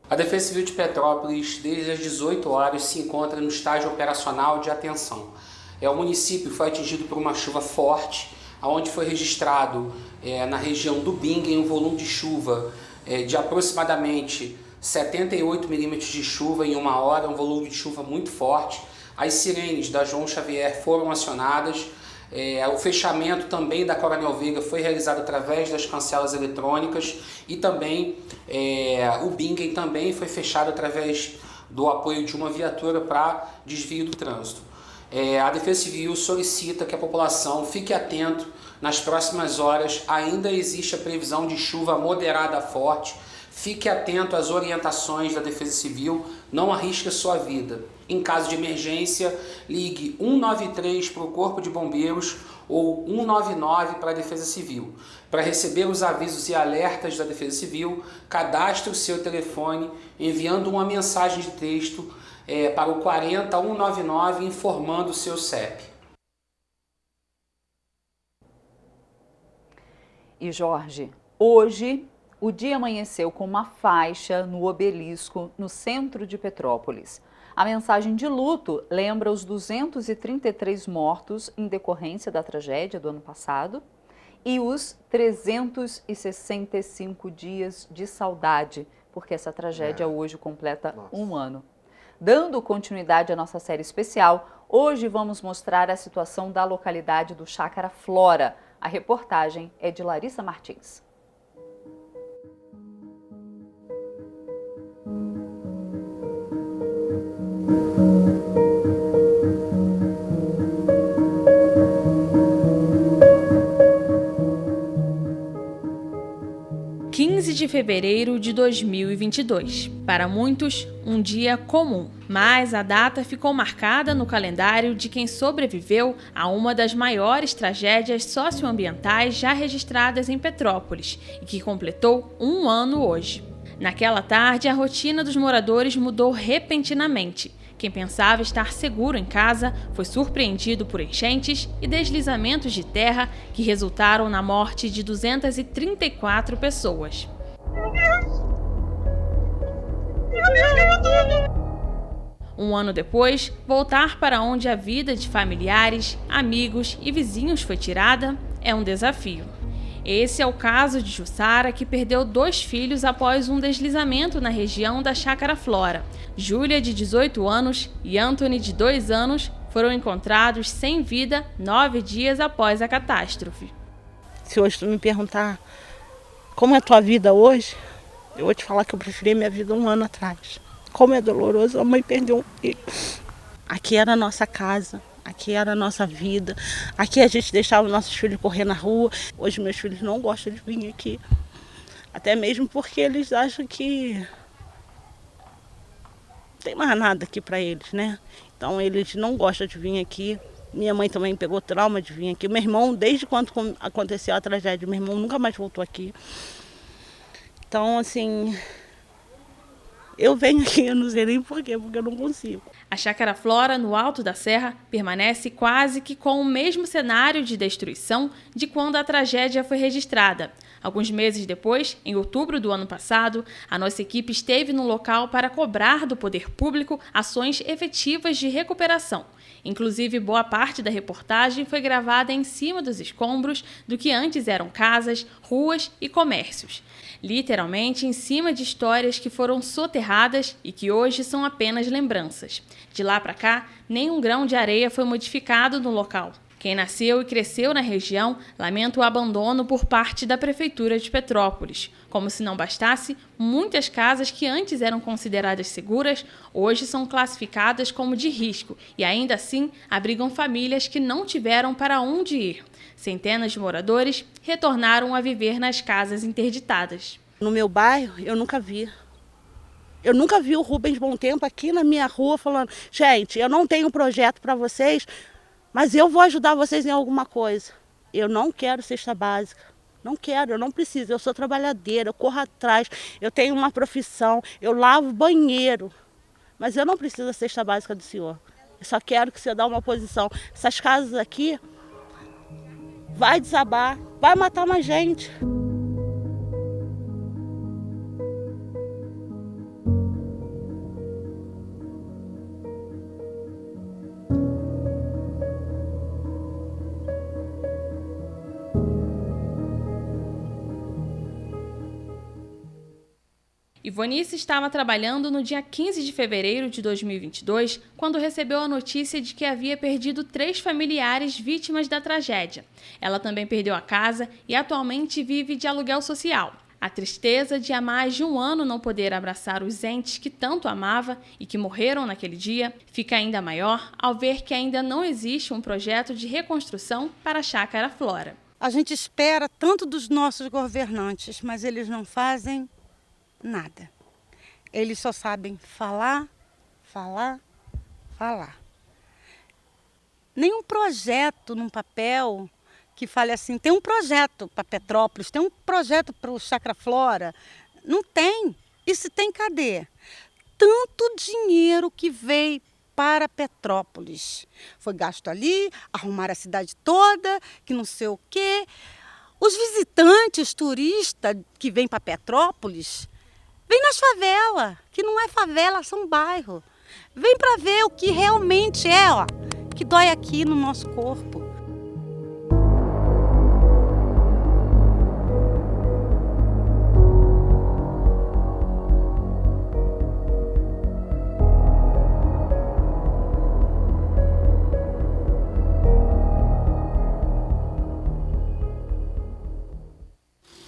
P: A Defesa Civil de Petrópolis, desde as 18 horas, se encontra no estágio operacional de atenção. O município foi atingido por uma chuva forte, onde foi registrado na região do Bingen um volume de chuva de aproximadamente 78 milímetros de chuva em uma hora, um volume de chuva muito forte. As sirenes da João Xavier foram acionadas. O fechamento também da Coronel Veiga foi realizado através das cancelas eletrônicas e também o Bingen também foi fechado através do apoio de uma viatura para desvio do trânsito. A Defesa Civil solicita que a população fique atento. Nas próximas horas ainda existe a previsão de chuva moderada a forte. Fique atento às orientações da Defesa Civil, não arrisque a sua vida. Em caso de emergência, ligue 193 para o Corpo de Bombeiros ou 199 para a Defesa Civil. Para receber os avisos e alertas da Defesa Civil, cadastre o seu telefone enviando uma mensagem de texto para o 40199 informando o seu CEP.
B: E Jorge, hoje o dia amanheceu com uma faixa no obelisco no centro de Petrópolis. A mensagem de luto lembra os 233 mortos em decorrência da tragédia do ano passado e os 365 dias de saudade, porque essa tragédia hoje completa um ano. Dando continuidade à nossa série especial, hoje vamos mostrar a situação da localidade do Chácara Flora. A reportagem é de Larissa Martins.
J: – 15 de fevereiro de 2022. Para muitos, um dia comum, mas a data ficou marcada no calendário de quem sobreviveu a uma das maiores tragédias socioambientais já registradas em Petrópolis e que completou um ano hoje. Naquela tarde, a rotina dos moradores mudou repentinamente. Quem pensava estar seguro em casa foi surpreendido por enchentes e deslizamentos de terra que resultaram na morte de 234 pessoas. Um ano depois, voltar para onde a vida de familiares, amigos e vizinhos foi tirada é um desafio. Esse é o caso de Jussara, que perdeu 2 filhos após um deslizamento na região da Chácara Flora. Júlia, de 18 anos, e Anthony, de 2 anos, foram encontrados sem vida 9 dias após a catástrofe.
Q: Se hoje tu me perguntar como é a tua vida hoje, eu vou te falar que eu preferi minha vida um ano atrás. Como é doloroso, a mãe perdeu um filho. Aqui era a nossa casa. Aqui era a nossa vida, aqui a gente deixava os nossos filhos correr na rua. Hoje meus filhos não gostam de vir aqui, até mesmo porque eles acham que não tem mais nada aqui para eles, né? Então eles não gostam de vir aqui. Minha mãe também pegou trauma de vir aqui. Meu irmão, desde quando aconteceu a tragédia, meu irmão nunca mais voltou aqui. Então, assim, eu venho aqui, eu não sei nem por quê, porque eu não consigo.
J: A Chácara Flora, no alto da serra, permanece quase que com o mesmo cenário de destruição de quando a tragédia foi registrada. Alguns meses depois, em outubro do ano passado, a nossa equipe esteve no local para cobrar do poder público ações efetivas de recuperação. Inclusive, boa parte da reportagem foi gravada em cima dos escombros do que antes eram casas, ruas e comércios. Literalmente em cima de histórias que foram soterradas e que hoje são apenas lembranças. De lá para cá, nem um grão de areia foi modificado no local. Quem nasceu e cresceu na região lamenta o abandono por parte da Prefeitura de Petrópolis. Como se não bastasse, muitas casas que antes eram consideradas seguras, hoje são classificadas como de risco e ainda assim abrigam famílias que não tiveram para onde ir. Centenas de moradores retornaram a viver nas casas interditadas.
Q: No meu bairro, eu nunca vi. Eu nunca vi o Rubens Bom Tempo aqui na minha rua falando: gente, eu não tenho projeto para vocês, mas eu vou ajudar vocês em alguma coisa. Eu não quero cesta básica. Não quero, eu não preciso. Eu sou trabalhadeira, eu corro atrás, eu tenho uma profissão, eu lavo banheiro. Mas eu não preciso da cesta básica do senhor. Eu só quero que você dê uma posição. Essas casas aqui vai desabar, vai matar mais gente.
J: Ivonice estava trabalhando no dia 15 de fevereiro de 2022, quando recebeu a notícia de que havia perdido 3 familiares vítimas da tragédia. Ela também perdeu a casa e atualmente vive de aluguel social. A tristeza de há mais de um ano não poder abraçar os entes que tanto amava e que morreram naquele dia fica ainda maior ao ver que ainda não existe um projeto de reconstrução para a Chácara Flora.
Q: A gente espera tanto dos nossos governantes, mas eles não fazem nada. Eles só sabem falar, falar, falar. Nenhum projeto num papel que fale assim, tem um projeto para Petrópolis, tem um projeto para o Chácara Flora. Não tem. E se tem, cadê? tanto dinheiro que veio para Petrópolis. Foi gasto ali, arrumaram a cidade toda, que não sei o quê. Os visitantes, turistas que vêm para Petrópolis, vêm nas favelas, que não é favela, são bairros. Vem para ver o que realmente é, ó, que dói aqui no nosso corpo.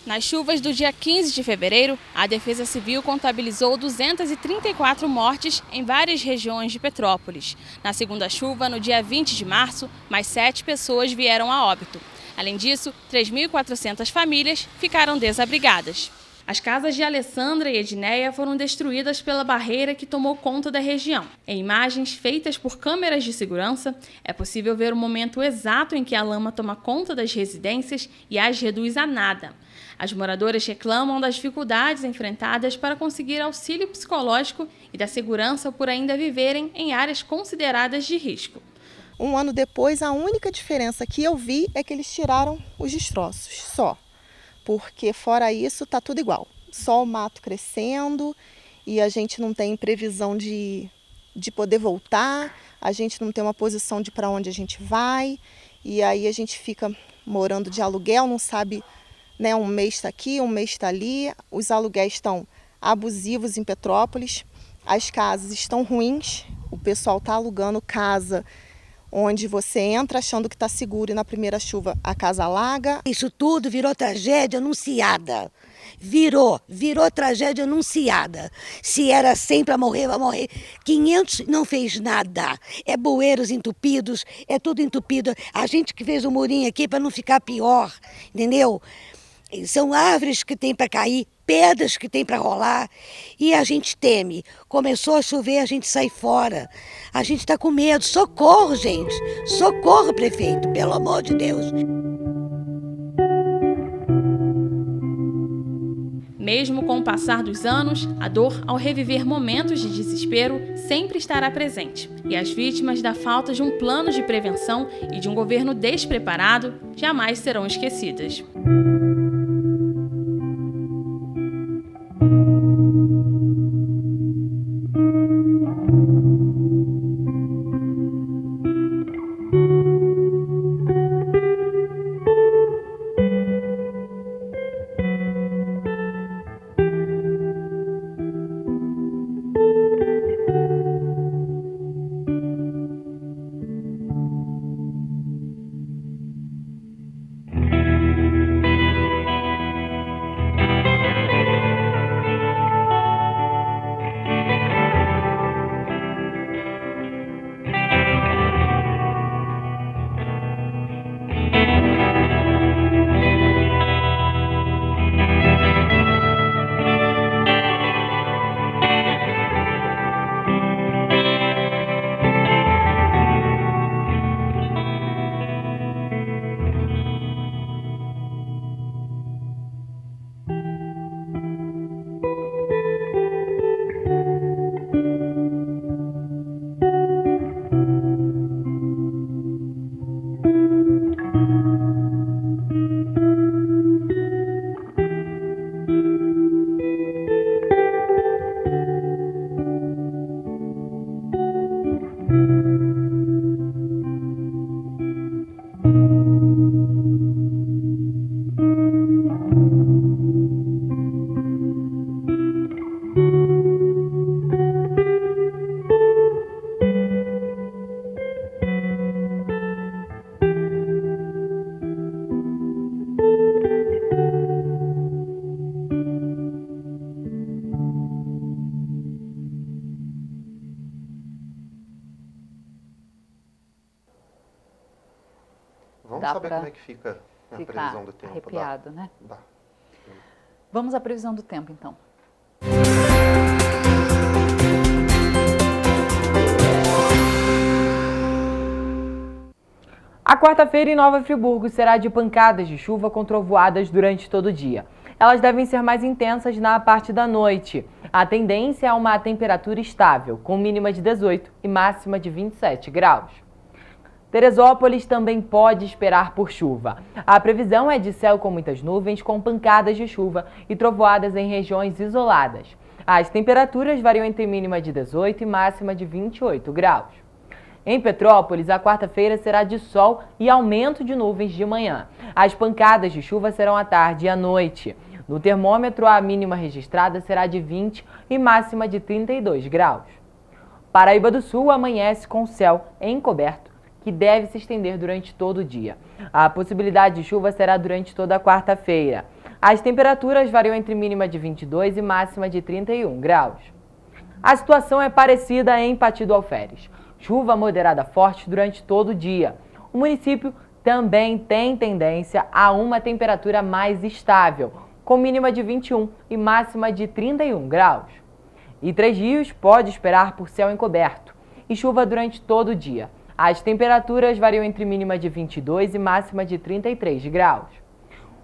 J: Nas chuvas do dia 15 de fevereiro, a Defesa Civil contabilizou 234 mortes em várias regiões de Petrópolis. Na segunda chuva, no dia 20 de março, mais 7 pessoas vieram a óbito. Além disso, 3.400 famílias ficaram desabrigadas. As casas de Alessandra e Edneia foram destruídas pela barreira que tomou conta da região. Em imagens feitas por câmeras de segurança, é possível ver o momento exato em que a lama toma conta das residências e as reduz a nada. As moradoras reclamam das dificuldades enfrentadas para conseguir auxílio psicológico e da segurança por ainda viverem em áreas consideradas de risco.
R: Um ano depois, a única diferença que eu vi é que eles tiraram os destroços, só. Porque fora isso, está tudo igual. Só o mato crescendo e a gente não tem previsão de poder voltar, a gente não tem uma posição de para onde a gente vai, e aí a gente fica morando de aluguel, não sabe, né, um mês está aqui, um mês está ali, os aluguéis estão abusivos em Petrópolis, as casas estão ruins, o pessoal está alugando casa onde você entra achando que está seguro e na primeira chuva a casa alaga.
S: Isso tudo virou tragédia anunciada. Virou tragédia anunciada. Se era 100 para morrer, vai morrer. 500 não fez nada. É bueiros entupidos, é tudo entupido. A gente que fez o murinho aqui para não ficar pior, entendeu? São árvores que tem para cair, pedras que tem para rolar e a gente teme. Começou a chover, a gente sai fora. A gente está com medo. Socorro, gente. Socorro, prefeito, pelo amor de Deus.
J: Mesmo com o passar dos anos, a dor ao reviver momentos de desespero sempre estará presente. E as vítimas da falta de um plano de prevenção e de um governo despreparado jamais serão esquecidas.
A: Vamos saber como é que fica a previsão do tempo.
B: Arrepiado, né?
A: Dá.
B: Vamos à previsão do tempo, então.
L: A quarta-feira em Nova Friburgo será de pancadas de chuva com trovoadas durante todo o dia.
T: elas devem ser mais intensas na parte da noite. A tendência é uma temperatura estável, com mínima de 18 e máxima de 27 graus. Teresópolis também pode esperar por chuva. A previsão é de céu com muitas nuvens, com pancadas de chuva e trovoadas em regiões isoladas. As temperaturas variam entre mínima de 18 e máxima de 28 graus. Em Petrópolis, a quarta-feira será de sol e aumento de nuvens de manhã. As pancadas de chuva serão à tarde e à noite. No termômetro, a mínima registrada será de 20 e máxima de 32 graus. Paraíba do Sul amanhece com céu encoberto, que deve se estender durante todo o dia. A possibilidade de chuva será durante toda a quarta-feira. As temperaturas variam entre mínima de 22 e máxima de 31 graus. A situação é parecida em Pati do Alferes. Chuva moderada forte durante todo o dia. O município também tem tendência a uma temperatura mais estável, com mínima de 21 e máxima de 31 graus. E Três Rios pode esperar por céu encoberto e chuva durante todo o dia. As temperaturas variam entre mínima de 22 e máxima de 33 graus.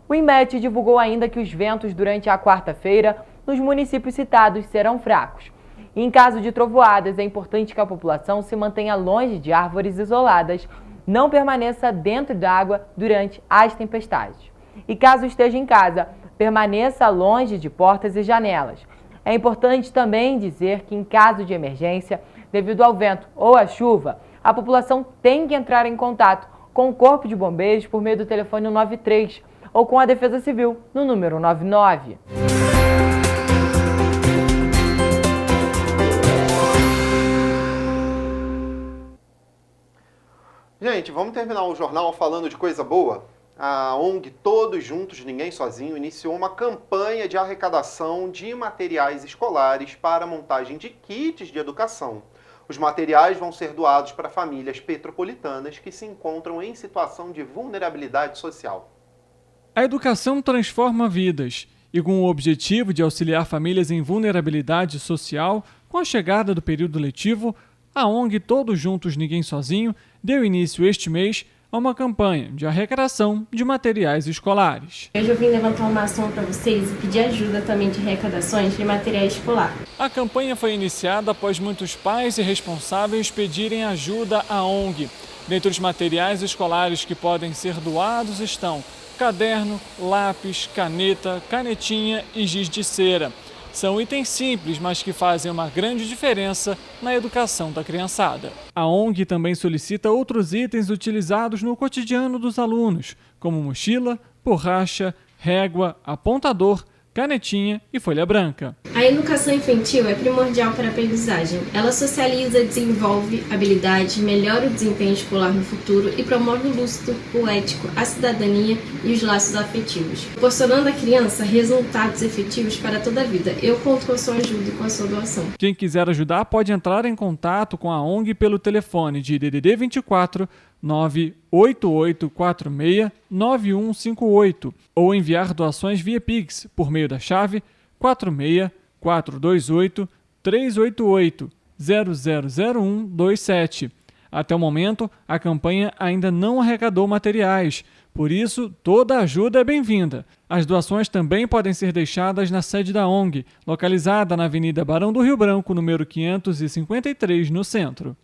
T: O INMET divulgou ainda que os ventos durante a quarta-feira nos municípios citados serão fracos. E em caso de trovoadas, é importante que a população se mantenha longe de árvores isoladas, não permaneça dentro d'água durante as tempestades. E caso esteja em casa, permaneça longe de portas e janelas. É importante também dizer que em caso de emergência, devido ao vento ou à chuva, a população tem que entrar em contato com o Corpo de Bombeiros por meio do telefone 93 ou com a Defesa Civil no número 99.
A: Gente, vamos terminar o jornal falando de coisa boa? A ONG Todos Juntos, Ninguém Sozinho iniciou uma campanha de arrecadação de materiais escolares para a montagem de kits de educação. Os materiais vão ser doados para famílias petropolitanas que se encontram em situação de vulnerabilidade social.
H: A educação transforma vidas e, com o objetivo de auxiliar famílias em vulnerabilidade social, com a chegada do período letivo, a ONG Todos Juntos Ninguém Sozinho deu início este mês a uma campanha de arrecadação de materiais escolares.
U: Hoje eu vim levantar uma ação para vocês e pedir ajuda também de arrecadações de material escolar.
H: A campanha foi iniciada após muitos pais e responsáveis pedirem ajuda à ONG. Dentre os materiais escolares que podem ser doados estão caderno, lápis, caneta, canetinha e giz de cera. São itens simples, mas que fazem uma grande diferença na educação da criançada. A ONG também solicita outros itens utilizados no cotidiano dos alunos, como mochila, borracha, régua, apontador, canetinha e folha branca.
U: A educação infantil é primordial para a aprendizagem. Ela socializa, desenvolve habilidades, melhora o desempenho escolar no futuro e promove o lúcido, o ético, a cidadania e os laços afetivos, proporcionando à criança resultados efetivos para toda a vida. Eu conto com a sua ajuda e com a sua doação.
H: Quem quiser ajudar pode entrar em contato com a ONG pelo telefone de DDD 24 988469158 ou enviar doações via Pix por meio da chave 46428-388-000127. Até o momento, a campanha ainda não arrecadou materiais, por isso toda ajuda é bem-vinda. As doações também podem ser deixadas na sede da ONG, localizada na Avenida Barão do Rio Branco, número 553, no centro.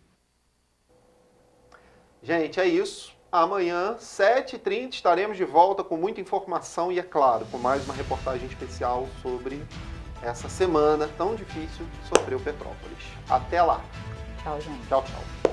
A: Gente, é isso. Amanhã, 7h30, estaremos de volta com muita informação e, é claro, com mais uma reportagem especial sobre essa semana tão difícil que sofreu Petrópolis. Até lá.
B: Tchau, gente.
A: Tchau, tchau.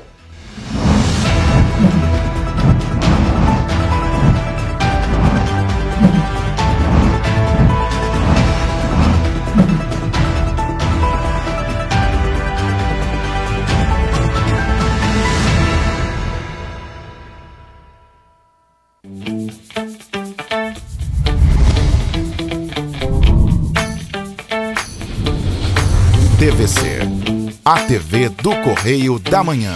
D: TVC, a TV do Correio da Manhã.